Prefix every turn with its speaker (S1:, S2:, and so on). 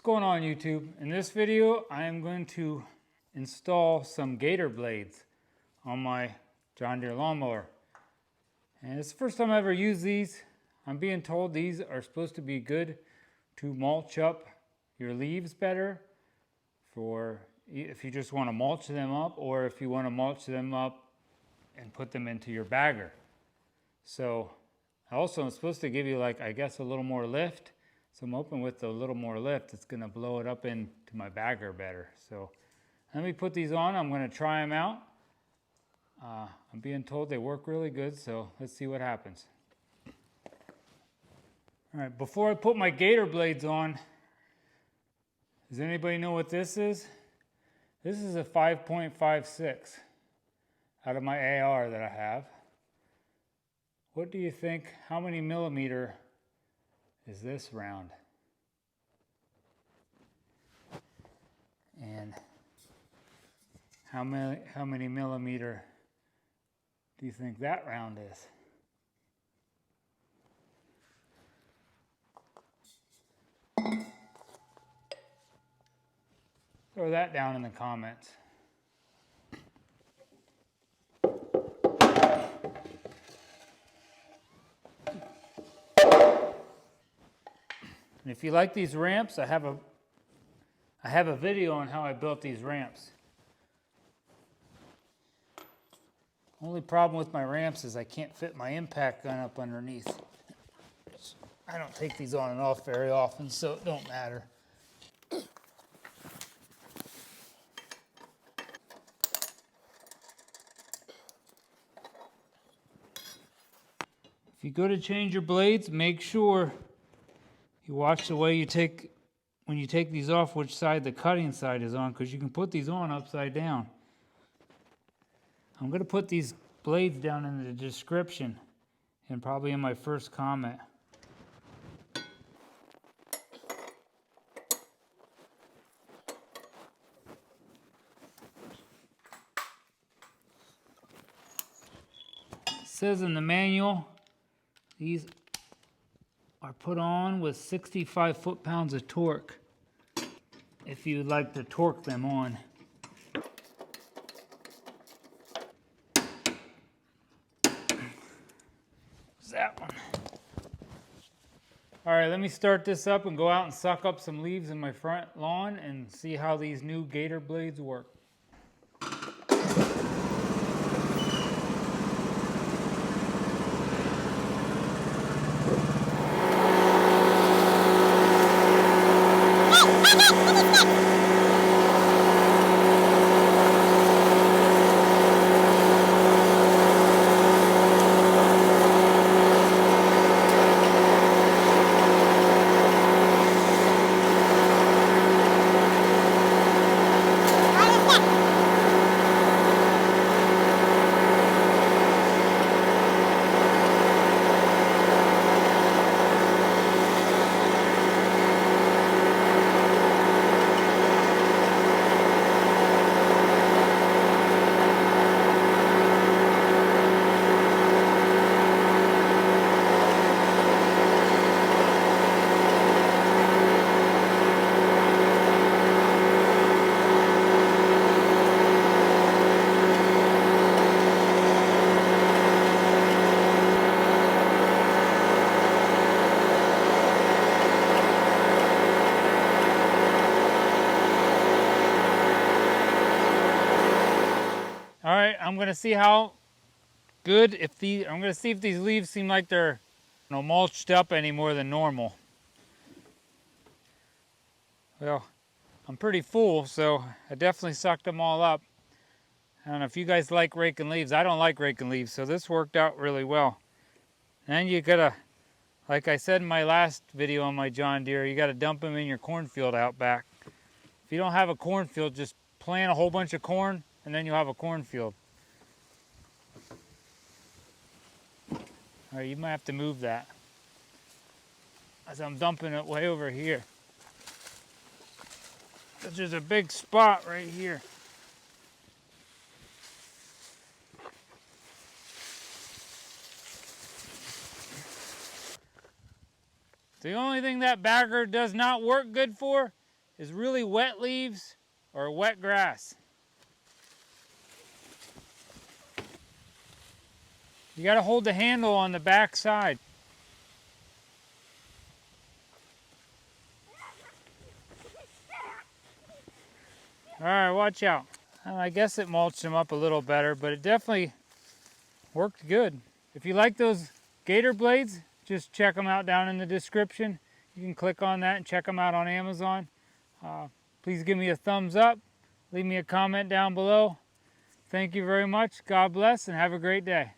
S1: going on YouTube? In this video, I am going to install some gator blades on my John Deere lawnmower. And it's the first time I ever used these. I'm being told these are supposed to be good to mulch up your leaves better for if you just want to mulch them up, or if you want to mulch them up and put them into your bagger. So also I'm supposed to give you, like, I guess, a little more lift. So I'm hoping with a little more lift, it's going to blow it up into my bagger better. So let me put these on. I'm going to try them out. I'm being told they work really good, so let's see what happens. All right, before I put my gator blades on, does anybody know what this is? This is a 5.56 out of my AR that I have. What do you think, how many millimeter is this round? And how many millimeter do you think that round is? Throw that down in the comments. And if you like these ramps, I have a video on how I built these ramps. Only problem with my ramps is I can't fit my impact gun up underneath. I don't take these on and off very often, so it don't matter. If you go to change your blades, make sure you watch the way you take, when you take these off, which side the cutting side is on, because you can put these on upside down. I'm going to put these blades down in the description and probably in my first comment. It says in the manual, these are put on with 65 foot-pounds of torque if you'd like to torque them on. That one. All right, let me start this up and go out and suck up some leaves in my front lawn and see how these new gator blades work. All right, I'm gonna see how good, I'm gonna see if these leaves seem like they're, mulched up any more than normal. Well, I'm pretty full, so I definitely sucked them all up. I don't know if you guys like raking leaves. I don't like raking leaves, so this worked out really well. And you gotta, like I said in my last video on my John Deere, you gotta dump them in your cornfield out back. If you don't have a cornfield, just plant a whole bunch of corn, and then you'll have a cornfield. All right, you might have to move that, as I'm dumping it way over here. There's a big spot right here. The only thing that bagger does not work good for is really wet leaves or wet grass. You got to hold the handle on the back side. All right, watch out. I guess it mulched them up a little better, but it definitely worked good. If you like those gator blades, just check them out down in the description. You can click on that and check them out on Amazon. Please give me a thumbs up. Leave me a comment down below. Thank you very much. God bless and have a great day.